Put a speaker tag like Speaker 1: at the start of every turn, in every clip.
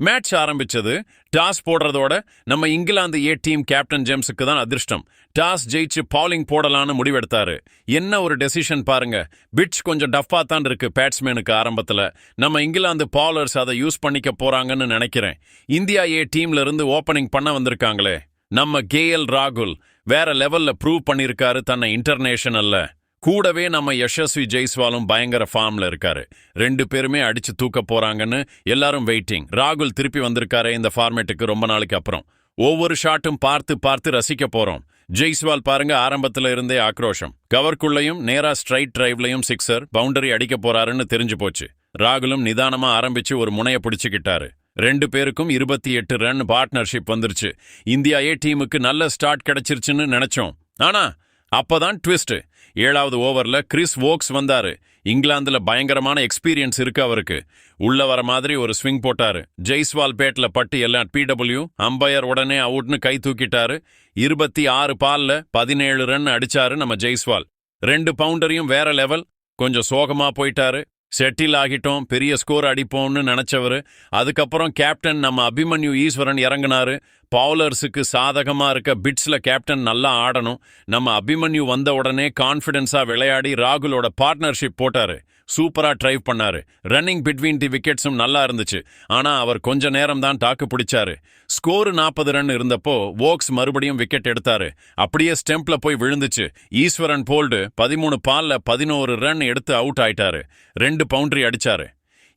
Speaker 1: Match ஆரம்பிச்சது. Toss போடுறதோட நம்ம இங்கிலாந்து ஏ team captain ஜேம்ஸுக்கு தான் அதிர்ஷ்டம். டாஸ் ஜெயிச்சு பாலிங் போடலான்னு முடிவெடுத்தாரு. என்ன ஒரு டெசிஷன் பாருங்க. பிட்ச் கொஞ்சம் டஃப்பா தான் இருக்கு பேட்ஸ்மேனுக்கு ஆரம்பத்துல. நம்ம இங்கிலாந்து பாலர்ஸ் அதை யூஸ் பண்ணிக்க போறாங்கன்னு நினைக்கிறேன். இந்தியா ஏ டீம்ல இருந்து ஓப்பனிங் பண்ண வந்திருக்காங்களே நம்ம கேஎல் ராகுல் வேற லெவல்ல ப்ரூவ் பண்ணிருக்காரு தன்னை இன்டர்நேஷனல்ல. கூடவே நம்ம யஷஸ்வி ஜெய்ஸ்வாலும் பயங்கர ஃபார்ம்ல இருக்காரு. ரெண்டு பேருமே அடிச்சு தூக்க போறாங்கன்னு எல்லாரும் வெயிட்டிங். ராகுல் திருப்பி வந்திருக்காரு இந்த ஃபார்மேட்டுக்கு ரொம்ப நாளைக்கு அப்புறம். ஒவ்வொரு ஷாட்டும் பார்த்து பார்த்து ரசிக்க போறோம். ஜெய்ஸ்வால் பாருங்க, ஆரம்பத்துல இருந்தே ஆக்ரோஷம். கவர்க்குள்ளையும் நேரா ஸ்ட்ரைட் டிரைவ்லையும் சிக்ஸர் பவுண்டரி அடிக்க போறாருன்னு தெரிஞ்சு போச்சு. ராகுலும் நிதானமா ஆரம்பிச்சு ஒரு முனைய பிடிச்சுக்கிட்டாரு. ரெண்டு பேருக்கும் 28 ரன் பார்ட்னர்ஷிப் வந்துருச்சு. இந்தியா ஏ டீமுக்கு நல்ல ஸ்டார்ட் கிடைச்சிருச்சுன்னு நினைச்சோம். ஆனா அப்பதான் ட்விஸ்ட். 7வது ஓவர்ல கிறிஸ் வோக்ஸ் வந்தாரு. இங்கிலாந்துல பயங்கரமான எக்ஸ்பீரியன்ஸ் இருக்கு அவருக்கு. உள்ள வர மாதிரி ஒரு ஸ்விங் போட்டாரு. ஜெய்ஸ்வால் பேட்ல பட்டு எல்லாம் பிடபிள்யூ. அம்பையர் உடனே அவுட்னு கை தூக்கிட்டாரு. 26 பால்ல 17 ரன் அடிச்சாரு நம்ம ஜெய்ஸ்வால். 2 பவுண்டரியும் வேற லெவல். கொஞ்சம் சோகமா போயிட்டாரு. செட்டில் ஆகிட்டோம், பெரிய ஸ்கோர் அடிப்போம்னு நினைச்சவரு. அதுக்கப்புறம் கேப்டன் நம்ம அபிமன்யு ஈஸ்வரன் இறங்கினாரு. பவுலர்ஸுக்கு சாதகமா இருக்க பிட்ஸ்ல கேப்டன் நல்லா ஆடணும். நம்ம அபிமன்யு வந்த உடனே கான்ஃபிடென்ஸா விளையாடி ராகுலோட பார்ட்னர்ஷிப் போட்டாரு. சூப்பரா ட்ரைவ் பண்ணாரு. ரன்னிங் பிட்வீன் தி விக்கெட்ஸும் நல்லா இருந்துச்சு. ஆனா அவர் கொஞ்ச நேரம் தான் தாக்கு பிடிச்சாரு. ஸ்கோர் 40 ரன் இருந்தப்போ வோக்ஸ் மறுபடியும் விக்கெட் எடுத்தாரு. அப்படியே ஸ்டெம்ப்ல போய் விழுந்துச்சு. ஈஸ்வரன் போல்டு 13 பால்ல 11 ரன் எடுத்து அவுட் ஆயிட்டாரு. 2 பவுண்டரி அடிச்சாரு.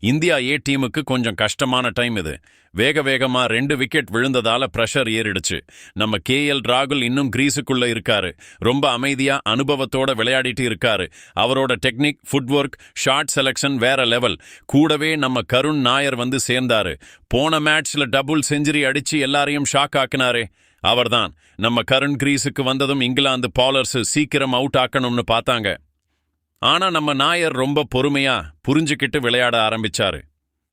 Speaker 1: இந்தியா ஏ டீமுக்கு கொஞ்சம் கஷ்டமான டைம் இது. வேக வேகமா 2 விக்கெட் விழுந்ததால பிரஷர் ஏறிடுச்சு. நம்ம கேஎல் ராகுல் இன்னும் கிரீஸுக்குள்ள இருக்காரு. ரொம்ப அமைதியா அனுபவத்தோட விளையாடிட்டு இருக்காரு. அவரோட டெக்னிக், ஃபுட்வொர்க், ஷாட் செலக்ஷன் வேற லெவல். கூடவே நம்ம கருண் நாயர் வந்து சேர்ந்தாரு. போன மேட்ச்ல டபுள் செஞ்சுரி அடிச்சு எல்லாரையும் ஷாக் ஆக்கினாரே அவர்தான். நம்ம கருண் கிரீஸுக்கு வந்ததும் இங்கிலாந்து பாலர்ஸ் சீக்கிரம் அவுட் ஆக்கணும்னு பார்த்தாங்க. ஆனா நம்ம நாயர் ரொம்ப பொறுமையா புரிஞ்சுக்கிட்டு விளையாட ஆரம்பிச்சாரு.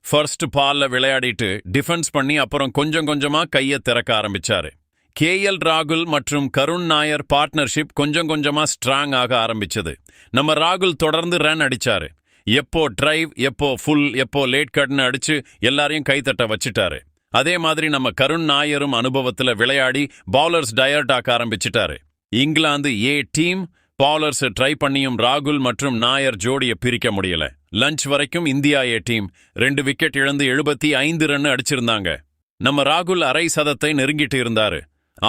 Speaker 1: ஃபர்ஸ்ட் பால்ல விளையாடிட்டு டிஃபென்ஸ் பண்ணி அப்புறம் கொஞ்சம் கொஞ்சமா கையை திறக்க ஆரம்பிச்சாரு. கேஎல் ராகுல் மற்றும் கருண் நாயர் பார்ட்னர்ஷிப் கொஞ்சம் கொஞ்சமா ஸ்ட்ராங் ஆக ஆரம்பிச்சது. நம்ம ராகுல் தொடர்ந்து ரன் அடிச்சாரு. எப்போ டிரைவ், எப்போ ஃபுல், எப்போ லேட் கட்னு அடிச்சு எல்லாரையும் கைத்தட்ட வச்சிட்டாரு. அதே மாதிரி நம்ம கருண் நாயரும் அனுபவத்துல விளையாடி பவுலர்ஸ் டயர்ட் ஆக்க ஆரம்பிச்சிட்டாரு. இங்கிலாந்து ஏ டீம் பவுலர்ஸ் ட்ரை பண்ணியும் ராகுல் மற்றும் நாயர் ஜோடியை பிரிக்க முடியல. லஞ்ச் வரைக்கும் இந்தியா ஏ டீம் 2 விக்கெட் இழந்து 75 ரன் அடிச்சிருந்தாங்க. நம்ம ராகுல் அரை சதத்தை நெருங்கிட்டு இருந்தாரு.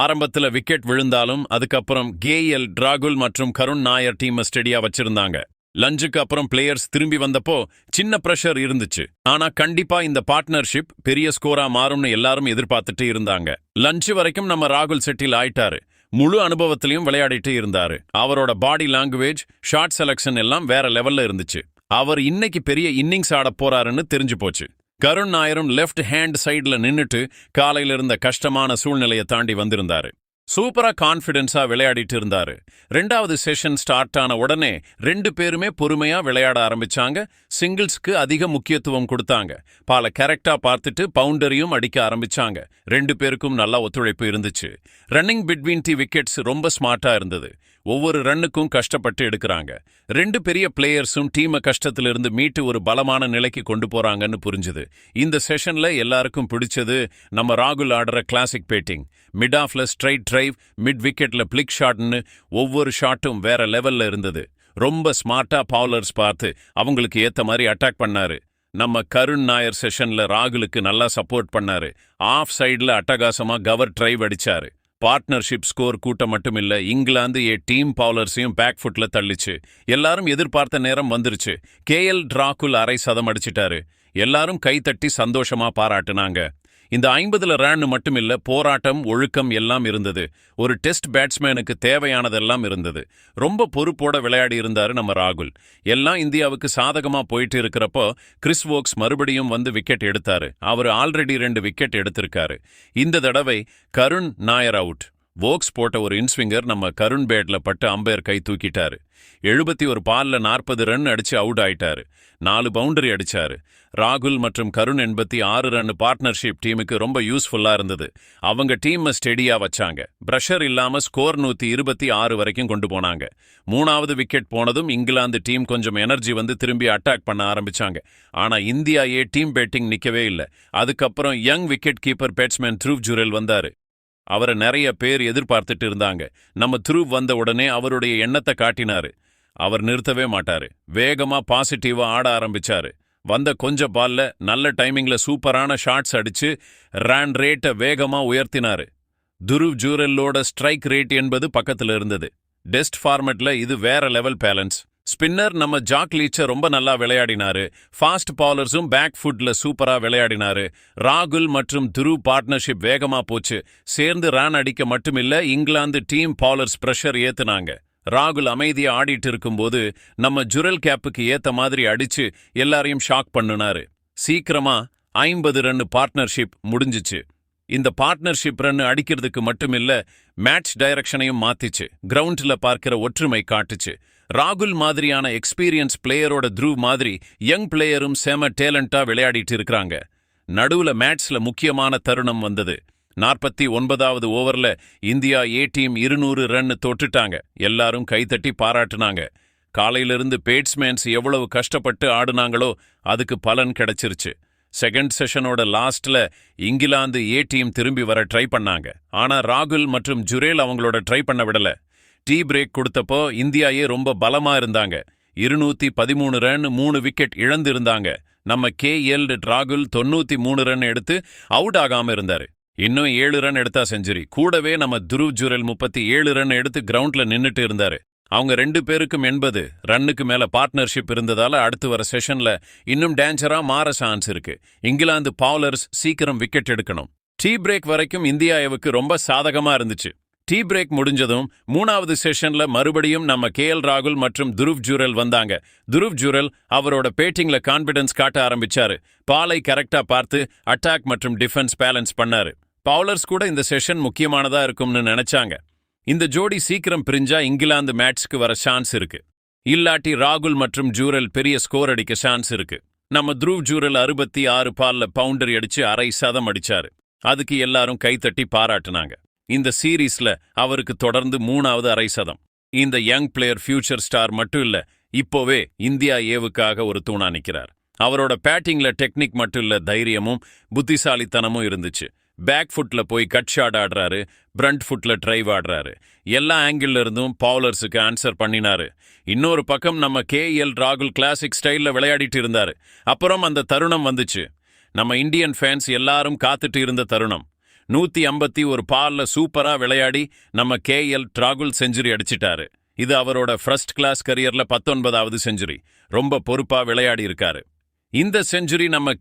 Speaker 1: ஆரம்பத்துல விக்கெட் விழுந்தாலும் அதுக்கப்புறம் கேஎல் ராகுல் மற்றும் கருண் நாயர் டீம் ஸ்டெடியா வச்சிருந்தாங்க. லஞ்சுக்கு அப்புறம் பிளேயர்ஸ் திரும்பி வந்தப்போ சின்ன பிரஷர் இருந்துச்சு. ஆனா கண்டிப்பா இந்த பார்ட்னர்ஷிப் பெரிய ஸ்கோரா மாறும்னு எல்லாரும் எதிர்பார்த்துட்டு இருந்தாங்க. லஞ்ச் வரைக்கும் நம்ம ராகுல் செட்டில் ஆயிட்டாரு. முழு அனுபவத்திலையும் விளையாடிட்டு இருந்தாரு. அவரோட பாடி லாங்குவேஜ், ஷாட் செலக்ஷன் எல்லாம் வேற லெவல்ல இருந்துச்சு. அவர் இன்னைக்கு பெரிய இன்னிங்ஸ் ஆட போறாருன்னு தெரிஞ்சு போச்சு. கருண் நாயரும் லெஃப்ட் ஹேண்ட் சைட்ல நின்னுட்டு காலையில இருந்த கஷ்டமான சூழ்நிலையை தாண்டி வந்திருந்தாரு. சூப்பரா கான்ஃபிடென்ஸா விளையாடிட்டு இருந்தாரு. 2வது செஷன் ஸ்டார்ட் ஆன உடனே 2 பேருமே பொறுமையா விளையாட ஆரம்பிச்சாங்க. சிங்கிள்ஸ்க்கு அதிக முக்கியத்துவம் கொடுத்தாங்க. பால கரெக்டா பார்த்துட்டு பவுண்டரியும் அடிக்க ஆரம்பிச்சாங்க. 2 பேருக்கும் நல்ல ஒத்துழைப்பு இருந்துச்சு. ரன்னிங் பிட்வீன் தி விக்கெட்ஸ் ரொம்ப ஸ்மார்ட்டா இருந்தது. ஒவ்வொரு ரன்னுக்கும் கஷ்டப்பட்டு எடுக்கிறாங்க. 2 பெரிய பிளேயர்ஸும் டீமை கஷ்டத்திலிருந்து மீட்டு ஒரு பலமான நிலைக்கு கொண்டு போறாங்கன்னு புரிஞ்சுது. இந்த செஷன்ல எல்லாருக்கும் பிடிச்சது நம்ம ராகுல் ஆடுற கிளாசிக் பேட்டிங். மிட் ஆஃப்ல ஸ்ட்ரைட் டிரைவ், மிட் விக்கெட்ல பிளிக் ஷாட்னு ஒவ்வொரு ஷாட்டும் வேற லெவல்ல இருந்தது. ரொம்ப ஸ்மார்ட்டா பவுலர்ஸ் பார்த்து அவங்களுக்கு ஏத்த மாதிரி அட்டாக் பண்ணாரு. நம்ம கருண் நாயர் செஷன்ல ராகுலுக்கு நல்லா சப்போர்ட் பண்ணாரு. ஆஃப் சைட்ல அட்டகாசமா கவர் டிரைவ் அடிச்சாரு. பார்ட்னர்ஷிப் ஸ்கோர் கூட்டம் மட்டுமில்ல, இங்கிலாந்து ஏ டீம் பவுலர்ஸையும் பேக் ஃபுட்ல தள்ளிச்சு. எல்லாரும் எதிர்பார்த்த நேரம் வந்துருச்சு. கேஎல் ராகுல் அரை சதம் அடிச்சிட்டாரு. எல்லாரும் கைத்தட்டி சந்தோஷமா பாராட்டுனாங்க. இந்த 50 ரன் மட்டுமில்ல, போராட்டம், ஒழுக்கம் எல்லாம் இருந்தது. ஒரு டெஸ்ட் பேட்ஸ்மேனுக்கு தேவையானதெல்லாம் இருந்தது. ரொம்ப பொறுப்போட விளையாடி இருந்தாரு நம்ம ராகுல். எல்லாம் இந்தியாவுக்கு சாதகமா போயிட்டு இருக்கிறப்போ கிறிஸ் வோக்ஸ் மறுபடியும் வந்து விக்கெட் எடுத்தாரு. அவர் ஆல்ரெடி 2 விக்கெட் எடுத்திருக்காரு. இந்த தடவை கருண் நாயர் அவுட். வோக்ஸ் போட்ட ஒரு இன்ஸ்விங்கர் நம்ம கருண் பேட்ல பட்டு அம்பையர் கை தூக்கிட்டாரு. 71 பால்ல 40 ரன் அடிச்சு அவுட் ஆயிட்டாரு. 4 பவுண்டரி அடிச்சாரு. ராகுல் மற்றும் கருண் 86 ரன் பார்ட்னர்ஷிப் டீமுக்கு ரொம்ப யூஸ்ஃபுல்லா இருந்தது. அவங்க டீமை ஸ்டெடியா வச்சாங்க. பிரஷர் இல்லாம ஸ்கோர் 126 வரைக்கும் கொண்டு போனாங்க. 3வது விக்கெட் போனதும் இங்கிலாந்து டீம் கொஞ்சம் எனர்ஜி வந்து திரும்பி அட்டாக் பண்ண ஆரம்பிச்சாங்க. ஆனா இந்தியா டீம் பேட்டிங் நிக்கவே இல்ல. அதுக்கப்புறம் young wicket keeper batsman Dhruv Jurel வந்தாரு. அவரை நிறைய பேர் எதிர்பார்த்துட்டு இருந்தாங்க. நம்ம த்ருவ் வந்த உடனே அவருடைய எண்ணத்தை காட்டினாரு. அவர் நிறுத்தவே மாட்டாரு. வேகமா பாசிட்டிவா ஆட ஆரம்பிச்சாரு. வந்த கொஞ்ச பால்ல நல்ல டைமிங்ல சூப்பரான ஷாட்ஸ் அடிச்சு ரன் ரேட்டை வேகமா உயர்த்தினாரு. த்ருவ் ஜுரெல்லோட ஸ்ட்ரைக் ரேட் என்பது பக்கத்துல இருந்தது. டெஸ்ட் ஃபார்மெட்ல இது வேற லெவல் பேலன்ஸ். ஸ்பின்னர் நம்ம ஜாக் லீச்சர் ரொம்ப நல்லா விளையாடினாரு. ஃபாஸ்ட் பாலர்ஸும் பேக் ஃபுட்ல சூப்பரா விளையாடினாரு. ராகுல் மற்றும் த்ருவ் பார்ட்னர்ஷிப் வேகமா போச்சு. சேர்ந்து ரன் அடிக்க மட்டுமில்ல, இங்கிலாந்து டீம் பாலர்ஸ் பிரஷர் ஏத்துனாங்க. ராகுல் அமைதியா ஆடிட்டு இருக்கும்போது நம்ம ஜுரெல் கேப்புக்கு ஏத்த மாதிரி அடிச்சு எல்லாரையும் ஷாக் பண்ணுனாரு. சீக்கிரமா 50 ரன் பார்ட்னர்ஷிப் முடிஞ்சிச்சு. இந்த பார்ட்னர்ஷிப் ரன் அடிக்கிறதுக்கு மட்டுமில்ல, மேட்ச் டைரக்ஷனையும் மாத்திச்சு. கிரவுண்ட்ல பார்க்கிற ஒற்றுமை காட்டுச்சு. ராகுல் மாதிரியான எக்ஸ்பீரியன்ஸ் பிளேயரோட த்ருவ் மாதிரி யங் பிளேயரும் செம டேலண்டா விளையாடிட்டு இருக்காங்க. நடுவுல மேட்ச்ல முக்கியமான தருணம் வந்தது. 49வது ஓவர்ல இந்தியா டீம் 200 ரன் தொட்டுட்டாங்க. எல்லாரும் கைத்தட்டி பாராட்டுனாங்க. காலையிலிருந்து பேட்ஸ்மேன்ஸ் எவ்வளவு கஷ்டப்பட்டு ஆடுனாங்களோ அதுக்கு பலன் கிடைச்சிருச்சு. செகண்ட் செஷனோட லாஸ்ட்ல இங்கிலாந்து டீம் திரும்பி வர ட்ரை பண்ணாங்க. ஆனா ராகுல் மற்றும் ஜுரேல் அவங்களோட ட்ரை பண்ண விடல. டீ பிரேக் கொடுத்தப்போ இந்தியா ரொம்ப பலமா இருந்தாங்க. 213 ரன் 3 விக்கெட் இழந்து இருந்தாங்க. நம்ம ராகுல் 93 ரன் எடுத்து அவுட் ஆகாம இருந்தாரு. இன்னும் 7 ரன் எடுத்தா செஞ்சுரி. கூடவே நம்ம த்ருவ் ஜுரெல் 37 ரன் எடுத்து கிரவுண்ட்ல நின்னுட்டு இருந்தாரு. அவங்க 2 பேருக்கும் 80 ரன்னுக்கு மேல பார்ட்னர்ஷிப் இருந்ததால அடுத்து வர செஷன்ல இன்னும் டேஞ்சரா மாற சான்ஸ் இருக்கு. இங்கிலாந்து பவுலர்ஸ் சீக்கிரம் விக்கெட் எடுக்கணும். டீ பிரேக் வரைக்கும் இந்தியாவுக்கு ரொம்ப சாதகமா இருந்துச்சு. டீ பிரேக் முடிஞ்சதும் 3வது செஷன்ல மறுபடியும் நம்ம ராகுல் மற்றும் த்ருவ் ஜுரெல் வந்தாங்க. த்ருவ் ஜுரெல் அவரோட பேட்டிங்ல கான்பிடன்ஸ் காட்ட ஆரம்பிச்சாரு. பாலை கரெக்டா பார்த்து அட்டாக் மற்றும் டிஃபென்ஸ் பேலன்ஸ் பண்ணாரு. பவுலர்ஸ் கூட இந்த செஷன் முக்கியமானதா இருக்கும்னு நினைச்சாங்க. இந்த ஜோடி சீக்கிரம் பிரிஞ்சா இங்கிலாந்து மேட்ச்க்கு வர சான்ஸ் இருக்கு. இல்லாட்டி ராகுல் மற்றும் ஜுரெல் பெரிய ஸ்கோர் அடிக்க சான்ஸ் இருக்கு. நம்ம த்ருவ் ஜுரெல் 66 பால்ல பவுண்டரி அடிச்சு அரை சதம் அடிச்சாரு. அதுக்கு எல்லாரும் கைத்தட்டி பாராட்டுனாங்க. இந்த சீரீஸ்ல அவருக்கு தொடர்ந்து 3வது அரை சதம். இந்த யங் பிளேயர் ஃபியூச்சர் ஸ்டார் மட்டும் இல்ல, இப்போவே இந்தியா ஏவுக்காக ஒரு தூணா நிக்கிறார். அவரோட பேட்டிங்ல டெக்னிக் மட்டும் இல்ல, தைரியமும் புத்திசாலித்தனமும் இருந்துச்சு. பேக் ஃபுட்ல போய் கட் ஷாட் ஆடுறாரு, பிரண்ட் ஃபுட்ல டிரைவ் ஆடுறாரு. எல்லா ஆங்கிள் இருந்தும் பவுலர்ஸுக்கு ஆன்சர் பண்ணினாரு. இன்னொரு பக்கம் நம்ம ராகுல் கிளாசிக் ஸ்டைல்ல விளையாடிட்டு இருந்தாரு. அப்புறம் அந்த தருணம் வந்துச்சு. நம்ம இந்தியன் ஃபேன்ஸ் எல்லாரும் காத்துட்டு இருந்த தருணம். 151 பால்ல சூப்பரா விளையாடி நம்ம ராகுல் செஞ்சுரி அடிச்சிட்டாரு. இது அவரோட ஃபர்ஸ்ட் கிளாஸ் கரியர்ல 19வது செஞ்சுரி. ரொம்ப பொறுப்பா விளையாடி இருக்காரு. இந்த செஞ்சுரி நம்ம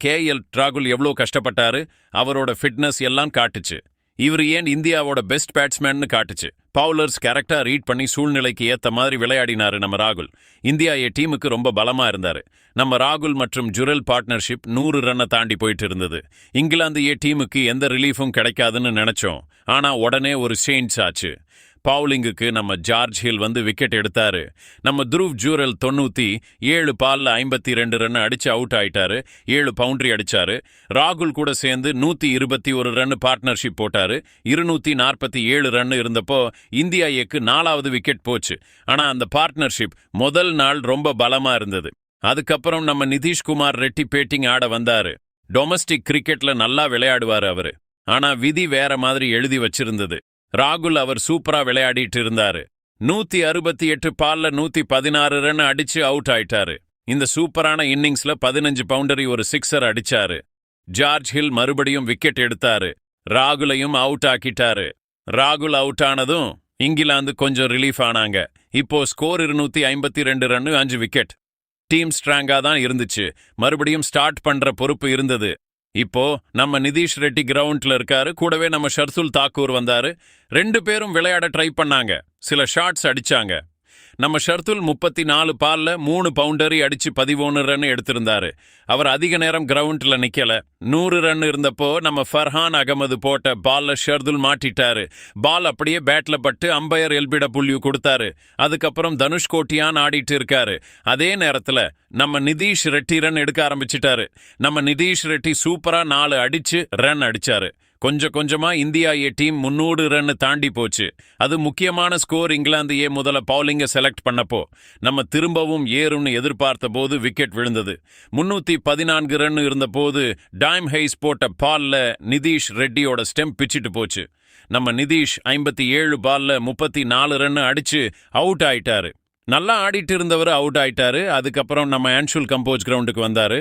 Speaker 1: ராகுல் எவ்வளோ கஷ்டப்பட்டாரு, அவரோட ஃபிட்னஸ் எல்லாம் காட்டுச்சு. இவர் ஏன் இந்தியாவோட பெஸ்ட் பேட்ஸ்மேன்னு காட்டுச்சு. பவுலர்ஸ் கரெக்டா ரீட் பண்ணி சூழ்நிலைக்கு ஏத்த மாதிரி விளையாடினாரு நம்ம ராகுல். இந்தியா டீமுக்கு ரொம்ப பலமா இருந்தாரு. நம்ம ராகுல் மற்றும் ஜுரெல் பார்ட்னர்ஷிப் 100 ரன்னை தாண்டி போயிட்டு இருந்தது. இங்கிலாந்து டீமுக்கு எந்த ரிலீஃபும் கிடைக்காதுன்னு நினைச்சோம். ஆனா உடனே ஒரு சேஞ்ச் ஆச்சு. பவுலிங்குக்கு நம்ம ஜார்ஜ் ஹில் வந்து விக்கெட் எடுத்தாரு. நம்ம த்ருவ் ஜுரெல் 97 பால்ல 52 ரன் அடிச்சு அவுட் ஆயிட்டாரு. 7 பவுண்டரி அடிச்சாரு. ராகுல் கூட சேர்ந்து 121 ரன் பார்ட்னர்ஷிப் போட்டாரு. 247 ரன் இருந்தப்போ இந்தியாவுக்கு 4வது விக்கெட் போச்சு. ஆனா அந்த பார்ட்னர்ஷிப் முதல் நாள் ரொம்ப பலமா இருந்தது. அதுக்கப்புறம் நம்ம நிதிஷ்குமார் ரெட்டி பேட்டிங் ஆட வந்தாரு. டொமஸ்டிக் கிரிக்கெட்ல நல்லா விளையாடுவாரு அவரு. ஆனா விதி வேற மாதிரி எழுதி வச்சிருந்தது. ராகுல் அவர் சூப்பரா விளையாடிட்டு இருந்தாரு. 168 பால்ல 116 ரன் அடிச்சு அவுட் ஆயிட்டாரு. இந்த சூப்பரான இன்னிங்ஸ்ல 15 பவுண்டரி ஒரு சிக்ஸர் அடிச்சாரு. ஜார்ஜ் ஹில் மறுபடியும் விக்கெட் எடுத்தாரு. ராகுலையும் அவுட் ஆக்கிட்டாரு. ராகுல் அவுட் ஆனதும் இங்கிலாந்து கொஞ்சம் ரிலீஃப் ஆனாங்க. இப்போ ஸ்கோர் 252 ரன் 5 விக்கெட். டீம் ஸ்ட்ராங்கா தான் இருந்துச்சு. மறுபடியும் ஸ்டார்ட் பண்ற பொறுப்பு இருந்தது. இப்போ நம்ம நிதிஷ் ரெட்டி கிரவுண்ட்ல இருக்காரு. கூடவே நம்ம ஷர்துல் தாக்கூர் வந்தாரு. 2 பேரும் விளையாட ட்ரை பண்ணாங்க. சில ஷாட்ஸ் அடிச்சாங்க. நம்ம ஷர்துல் 34 பால்ல 3 பவுண்டரி அடிச்சு 11 ரன் எடுத்திருந்தாரு. அவர் அதிக நேரம் கிரவுண்ட்ல நிக்கல. 100 ரன் இருந்தப்போ நம்ம ஃபர்ஹான் அகமது போட்ட பால்ல ஷர்துல் மாட்டிட்டாரு. பால் அப்படியே பேட்ல பட்டு அம்பையர் எல்பிடபிள்யூ கொடுத்தாரு. அதுக்கப்புறம் தனுஷ் கோட்டியான் ஆடிட்டு இருக்காரு. அதே நேரத்துல நம்ம நிதீஷ் ரெட்டி ரன் எடுக்க ஆரம்பிச்சிட்டாரு. நம்ம நிதீஷ் ரெட்டி சூப்பரா 4 அடிச்சு ரன் அடிச்சாரு. கொஞ்சம் கொஞ்சமா இந்தியா ஏ டீம் 300 ரன் தாண்டி போச்சு. அது முக்கியமான ஸ்கோர். இங்கிலாந்து ஏ முதல்ல பவுலிங்க செலக்ட் பண்ணப்போ நம்ம திரும்பவும் ஏறும்னு எதிர்பார்த்த போது விக்கெட் விழுந்தது. 314 ரன் இருந்த போது டைம் ஹெய்ஸ் போட்ட பால்ல நிதீஷ் ரெட்டியோட ஸ்டெம்ப் பிச்சிட்டு போச்சு. நம்ம நிதீஷ் 57 பால்ல 34 ரன் அடிச்சு அவுட் ஆயிட்டாரு. நல்லா ஆடிட்டு இருந்தவர் அவுட் ஆயிட்டாரு. அதுக்கப்புறம் நம்ம ஆன்ஷுல் கம்போஸ் கிரவுண்டுக்கு வந்தாரு.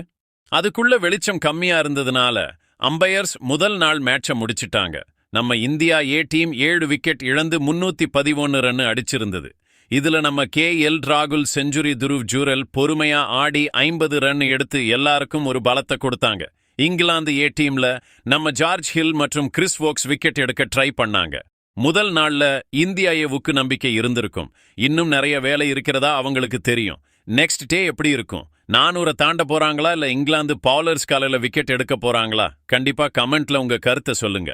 Speaker 1: அதுக்குள்ள வெளிச்சம் கம்மியா இருந்ததுனால அம்பையர்ஸ் முதல் நாள் மேட்சை முடிச்சிட்டாங்க. நம்ம இந்தியா ஏ டீம் 7 விக்கெட் இழந்து 311 ரன் அடிச்சிருந்தது. இதுல நம்ம KL ராகுல் செஞ்சுரி, துருவ் ஜூரல் பொறுமையா ஆடி 50 ரன் எடுத்து எல்லாருக்கும் ஒரு பலத்தை கொடுத்தாங்க. இங்கிலாந்து ஏ டீம்ல நம்ம ஜார்ஜ் ஹில் மற்றும் கிறிஸ் வோக்ஸ் விக்கெட் எடுக்க ட்ரை பண்ணாங்க. முதல் நாள்ல இந்தியா ஏவுக்கு நம்பிக்கை இருந்திருக்கும். இன்னும் நிறைய வேலை இருக்கிறதா அவங்களுக்கு தெரியும். நெக்ஸ்ட் டே எப்படி இருக்கும்? 400 தாண்ட போறாங்களா இல்ல இங்கிலாந்து பவுலர்ஸ் காலையில விக்கெட் எடுக்க போறாங்களா? கண்டிப்பா கமெண்ட்ல உங்க கருத்தை சொல்லுங்க.